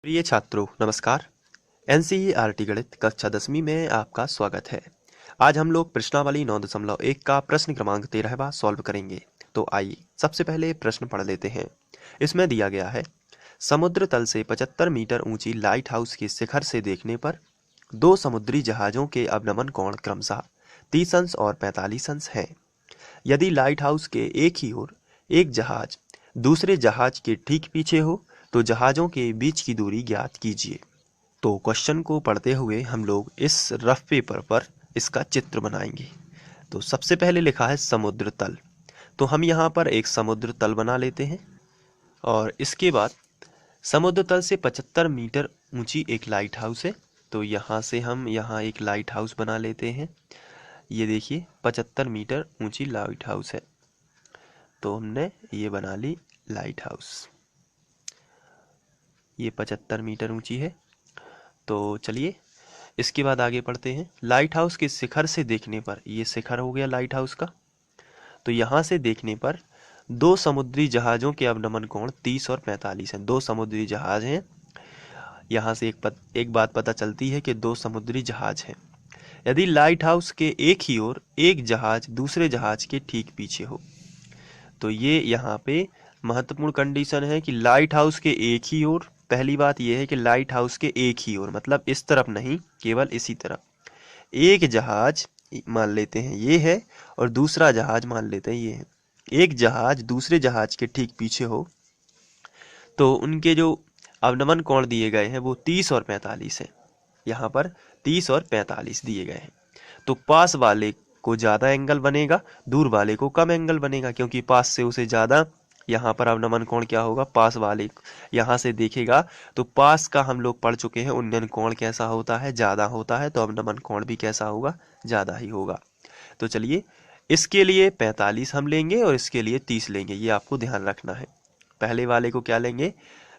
प्रिय छात्रों नमस्कार। एनसीईआरटी गणित कक्षा 10वीं में आपका स्वागत है। आज हम लोग प्रश्नावली 9.1 का प्रश्न क्रमांक 13वां सॉल्व करेंगे। तो आइए सबसे पहले प्रश्न पढ़ लेते हैं। इसमें दिया गया है, समुद्र तल से 75 मीटर ऊंची लाइट हाउस के शिखर से देखने पर दो समुद्री जहाजों के अवनमन कोण क्रमशः 30 अंश और 45 अंश हैं। यदि लाइट हाउस के एक ही ओर एक जहाज दूसरे जहाज के ठीक पीछे हो तो जहाजों के बीच की दूरी ज्ञात कीजिए। तो क्वेश्चन को पढ़ते हुए हम लोग इस रफ पेपर पर इसका चित्र बनाएंगे। तो सबसे पहले लिखा है समुद्र तल, तो हम यहाँ पर एक समुद्र तल बना लेते हैं। और इसके बाद समुद्र तल से 75 मीटर ऊंची एक लाइट हाउस है, तो यहाँ से हम यहाँ एक लाइट हाउस बना लेते हैं। ये देखिए 75 मीटर ऊंची लाइट हाउस है, तो हमने ये बना ली लाइट हाउस। ये 75 मीटर ऊंची है। तो चलिए इसके बाद आगे पढ़ते हैं। लाइट हाउस के शिखर से देखने पर, ये शिखर हो गया लाइट हाउस का, तो यहाँ से देखने पर दो समुद्री जहाज़ों के अवनमन कोण 30 और 45 हैं। दो समुद्री जहाज हैं। यहाँ से एक बात पता चलती है कि दो समुद्री जहाज हैं। यदि लाइट हाउस के एक ही ओर एक जहाज दूसरे जहाज के ठीक पीछे हो, तो ये यहाँ पे महत्वपूर्ण कंडीशन है कि लाइट हाउस के एक ही ओर, पहली बात यह है कि लाइट हाउस के एक ही ओर मतलब इस तरफ नहीं, केवल इसी तरफ एक जहाज मान लेते हैं ये है और दूसरा जहाज मान लेते हैं ये है। एक जहाज दूसरे जहाज के ठीक पीछे हो तो उनके जो अवनमन कोण दिए गए हैं वो 30 और 45 हैं। यहाँ पर 30 और 45 दिए गए हैं। तो पास वाले को ज़्यादा एंगल बनेगा, दूर वाले को कम एंगल बनेगा, क्योंकि पास से उसे ज़्यादा यहाँ पर अवनमन कोण क्या होगा, पास वाले यहाँ से देखेगा तो पास का हम लोग पढ़ चुके हैं उन्नयन कोण कैसा होता है, ज़्यादा होता है, तो अवनमन कोण भी कैसा होगा, ज़्यादा ही होगा। तो चलिए इसके लिए 45 हम लेंगे और इसके लिए 30 लेंगे, ये आपको ध्यान रखना है। पहले वाले को क्या लेंगे,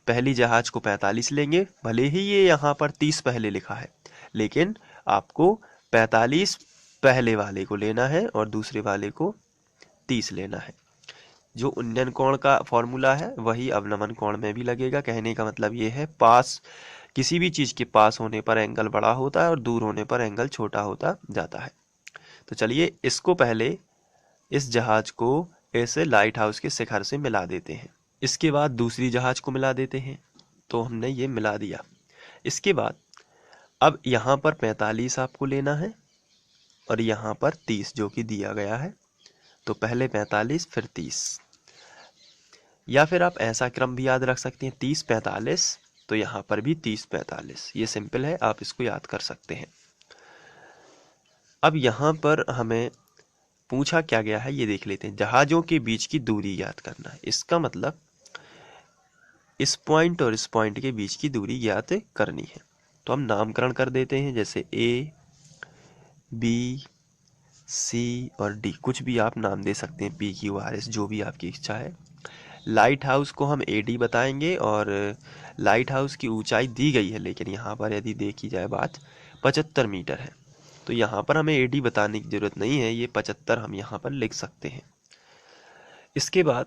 पहली जहाज को 45 लेंगे, भले ही ये यहाँ पर 30 पहले लिखा है, लेकिन आपको 45 पहले वाले को लेना है और दूसरे वाले को 30 लेना है। जो उन्नयन कोण का फॉर्मूला है वही अवनमन कोण में भी लगेगा। कहने का मतलब ये है, पास किसी भी चीज़ के पास होने पर एंगल बड़ा होता है और दूर होने पर एंगल छोटा होता जाता है। तो चलिए इसको पहले, इस जहाज को ऐसे लाइट हाउस के शिखर से मिला देते हैं। इसके बाद दूसरी जहाज को मिला देते हैं, तो हमने ये मिला दिया। इसके बाद अब यहाँ पर 45 आपको लेना है और यहाँ पर 30 जो कि दिया गया है, तो पहले 45 फिर 30, या फिर आप ऐसा क्रम भी याद रख सकते हैं 30 45, तो यहाँ पर भी 30 45। ये सिंपल है, आप इसको याद कर सकते हैं। अब यहाँ पर हमें पूछा क्या गया है ये देख लेते हैं। जहाजों के बीच की दूरी ज्ञात करना है। इसका मतलब इस पॉइंट और इस पॉइंट के बीच की दूरी ज्ञात करनी है। तो हम नामकरण कर देते हैं, जैसे ए बी सी और डी, कुछ भी आप नाम दे सकते हैं, पी क्यू आर एस, जो भी आपकी इच्छा है। लाइट हाउस को हम ए डी बताएंगे और लाइट हाउस की ऊंचाई दी गई है, लेकिन यहाँ पर यदि देखी जाए बात 75 मीटर है, तो यहाँ पर हमें ए डी बताने की ज़रूरत नहीं है, ये 75 हम यहाँ पर लिख सकते हैं। इसके बाद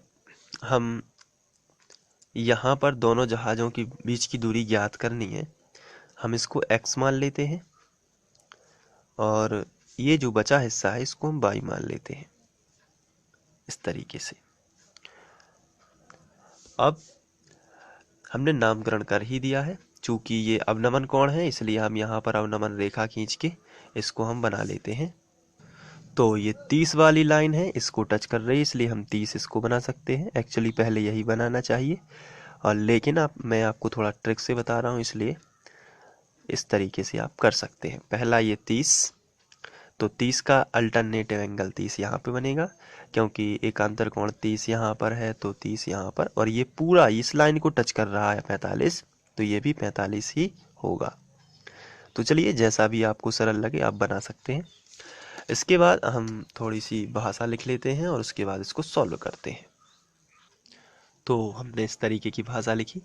हम यहाँ पर दोनों जहाज़ों के बीच की दूरी ज्ञात करनी है। हम इसको x मान लेते हैं और ये जो बचा हिस्सा है इसको हम y मान लेते हैं, इस तरीके से। अब हमने नामकरण कर ही दिया है, चूंकि ये अवनमन कोण है इसलिए हम यहाँ पर अवनमन रेखा खींच के इसको हम बना लेते हैं। तो ये 30 वाली लाइन है, इसको टच कर रही है इसलिए हम 30 इसको बना सकते हैं। एक्चुअली पहले यही बनाना चाहिए, और लेकिन मैं आपको थोड़ा ट्रिक से बता रहा हूँ, इसलिए इस तरीके से आप कर सकते हैं। पहला ये 30, तो 30 का अल्टरनेटिव एंगल 30 यहाँ पे बनेगा, क्योंकि एकांतर कोण 30 यहाँ पर है, तो 30 यहाँ पर, और ये पूरा इस लाइन को टच कर रहा है 45, तो ये भी 45 ही होगा। तो चलिए जैसा भी आपको सरल लगे आप बना सकते हैं। इसके बाद हम थोड़ी सी भाषा लिख लेते हैं और उसके बाद इसको सॉल्व करते हैं। तो हमने इस तरीके की भाषा लिखी।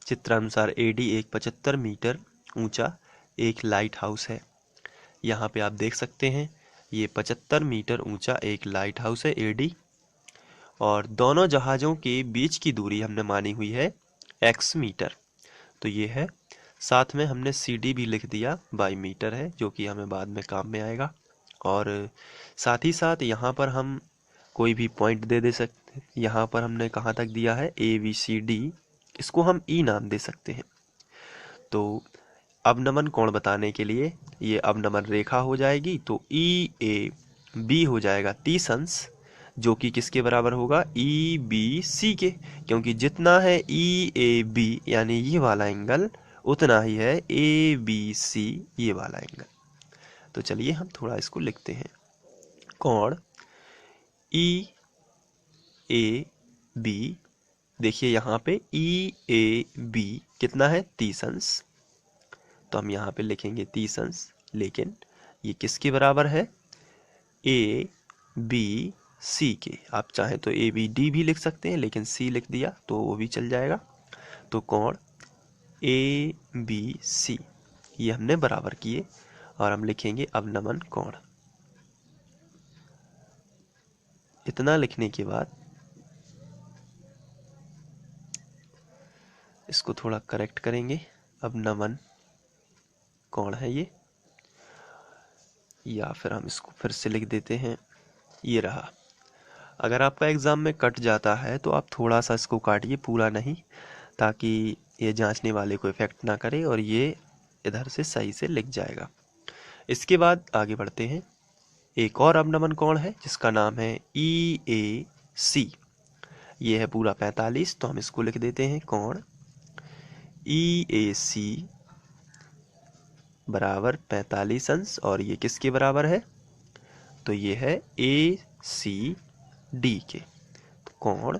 चित्रानुसार एडी एक 75 मीटर ऊंचा एक लाइट हाउस है। यहाँ पे आप देख सकते हैं ये 75 मीटर ऊंचा एक लाइट हाउस है एडी, और दोनों जहाज़ों के बीच की दूरी हमने मानी हुई है x मीटर। तो ये है। साथ में हमने CD भी लिख दिया, बाई मीटर है, जो कि हमें बाद में काम में आएगा। और साथ ही साथ यहाँ पर हम कोई भी पॉइंट दे सकते हैं। यहाँ पर हमने कहाँ तक दिया है, ABCD, इसको हम E नाम दे सकते हैं। तो अवनमन कोण बताने के लिए ये अवनमन रेखा हो जाएगी, तो EAB हो जाएगा 30 अंश, जो कि किसके बराबर होगा, EBC के, क्योंकि जितना है EAB यानी ये वाला एंगल, उतना ही है ABC ये वाला एंगल। तो चलिए हम थोड़ा इसको लिखते हैं। कोण EAB, देखिए यहाँ पे EAB कितना है, 30 अंश, तो हम यहाँ पे लिखेंगे 30 अंश, लेकिन ये किसके बराबर है, ABC के। आप चाहें तो ABD भी लिख सकते हैं, लेकिन C लिख दिया तो वो भी चल जाएगा। तो कोण ABC ये हमने बराबर किए, और हम लिखेंगे अवनमन कोण। इतना लिखने के बाद इसको थोड़ा करेक्ट करेंगे, अवनमन कोण है ये, या फिर हम इसको फिर से लिख देते हैं, ये रहा। अगर आपका एग्ज़ाम में कट जाता है तो आप थोड़ा सा इसको काटिए, पूरा नहीं, ताकि ये जांचने वाले को इफ़ेक्ट ना करे और ये इधर से सही से लिख जाएगा। इसके बाद आगे बढ़ते हैं। एक और अवनमन कोण है जिसका नाम है EAC, ये है पूरा 45, तो हम इसको लिख देते हैं कोण EAC बराबर 45 अंश, और ये किसके बराबर है, तो ये है ACD के। तो कोण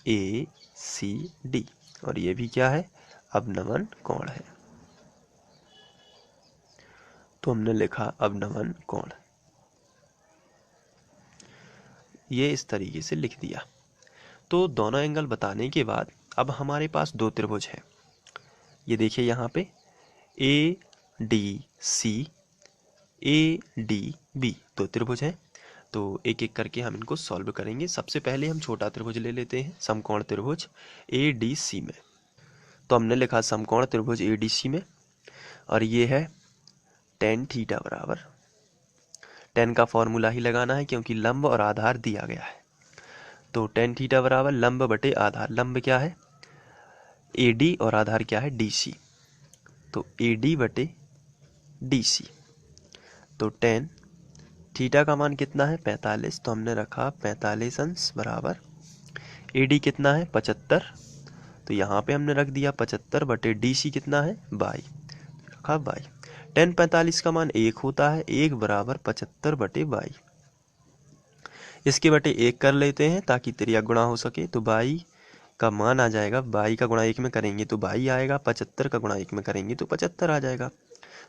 ACD, और ये भी क्या है, अवनमन कोण है। तो हमने लिखा अवनमन कोण, ये इस तरीके से लिख दिया। तो दोनों एंगल बताने के बाद अब हमारे पास दो त्रिभुज है। ये देखिए यहाँ पे ADC ADB दो त्रिभुज हैं। तो एक एक करके हम इनको सॉल्व करेंगे। सबसे पहले हम छोटा त्रिभुज ले लेते हैं, समकोण त्रिभुज ADC में। तो हमने लिखा समकोण त्रिभुज ADC में, और ये है tan थीटा बराबर, tan का फॉर्मूला ही लगाना है क्योंकि लंब और आधार दिया गया है। तो tan थीटा बराबर लंब बटे आधार, लंब क्या है AD और आधार क्या है DC, तो AD बटे DC। तो tan थीटा का मान कितना है 45, तो हमने रखा 45 अंश बराबर AD कितना है 75, तो यहाँ पे हमने रख दिया 75 बटे DC कितना है 22, रखा 22। tan 45 का मान 1 होता है, 1 बराबर 75 बटे 22। इसके बटे 1 कर लेते हैं ताकि त्रिया गुणा हो सके, तो 22 का मान आ जाएगा, 22 का गुणा 1 में करेंगे तो 22 आएगा, 75 का गुणा 1 में करेंगे तो 75 आ जाएगा।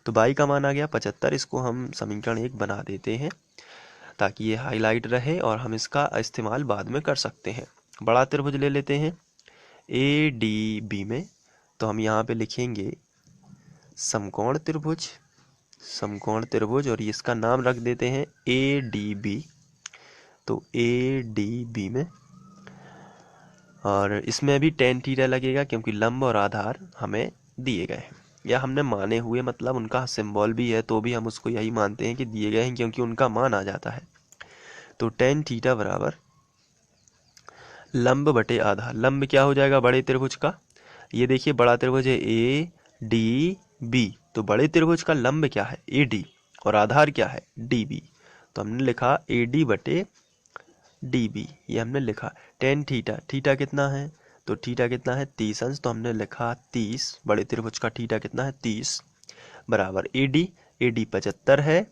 तो 22 का मान आ गया 75, इसको हम समीकरण 1 बना देते हैं ताकि ये हाईलाइट रहे और हम इसका इस्तेमाल बाद में कर सकते हैं। बड़ा त्रिभुज ले लेते हैं ADB में, तो हम यहाँ पे लिखेंगे समकोण त्रिभुज, समकोण त्रिभुज, और इसका नाम रख देते हैं ADB। तो ADB में, और इसमें भी tan थीटा लगेगा क्योंकि लंब और आधार हमें दिए गए हैं, या हमने माने हुए, मतलब उनका सिंबल भी है तो भी हम उसको यही मानते हैं कि दिए गए हैं क्योंकि उनका मान आ जाता है। तो tan थीटा बराबर लंब बटे आधार, लंब क्या हो जाएगा बड़े त्रिभुज का, ये देखिए बड़ा त्रिभुज है ADB, तो बड़े त्रिभुज का लंब क्या है AD और आधार क्या है DB, तो हमने लिखा AD बटे DB, ये हमने लिखा। tan थीटा, थीटा कितना है, तो थीटा कितना है 30 अंश, तो हमने लिखा 30, बड़े त्रिभुज का थीटा कितना है 30 बराबर AD 75 है,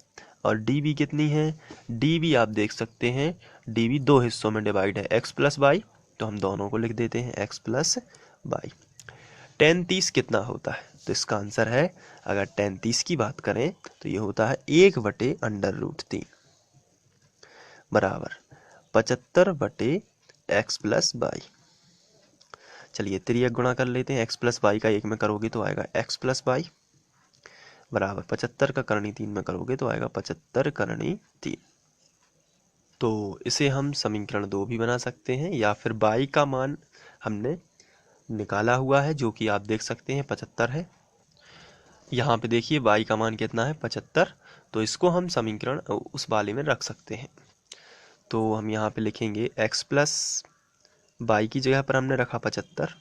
और DB कितनी है, DB आप देख सकते हैं DB दो हिस्सों में डिवाइड है, x प्लस वाई, तो हम दोनों को लिख देते हैं x प्लस वाई। tan 30 कितना होता है, तो इसका आंसर है, अगर tan 30 की बात करें तो ये होता है 1/√3 बराबर 75 बटे x प्लस वाई। चलिए त्रियक गुणा कर लेते हैं, x प्लस वाई का 1 में करोगे तो आएगा x प्लस वाई बराबर 75 का करनी 3 में करोगे तो आएगा 75 करनी 3। तो इसे हम समीकरण 2 भी बना सकते हैं, या फिर y का मान हमने निकाला हुआ है, जो कि आप देख सकते हैं 75 है। यहाँ पे देखिए y का मान कितना है 75, तो इसको हम समीकरण उस वाले में रख सकते हैं। तो हम यहाँ पे लिखेंगे x प्लस y की जगह पर हमने रखा 75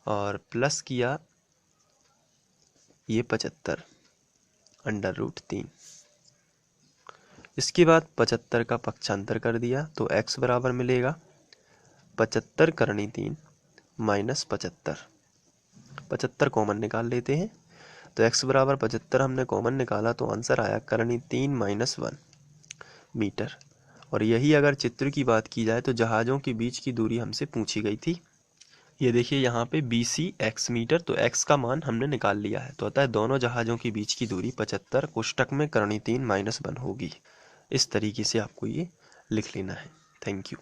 और प्लस किया ये 75 √3। इसके बाद 75 का पक्षांतर कर दिया तो x बराबर मिलेगा 75 करनी 3 माइनस 75। 75 कॉमन निकाल लेते हैं तो x बराबर 75 हमने कॉमन निकाला तो आंसर आया करनी 3 - 1 मीटर। और यही अगर चित्र की बात की जाए तो जहाज़ों के बीच की दूरी हमसे पूछी गई थी। ये देखिए यहाँ पे BC x मीटर, तो x का मान हमने निकाल लिया है। तो अतः दोनों जहाज़ों के बीच की दूरी 75 कोष्टक में करनी 3 - 1 होगी। इस तरीके से आपको ये लिख लेना है। Thank you.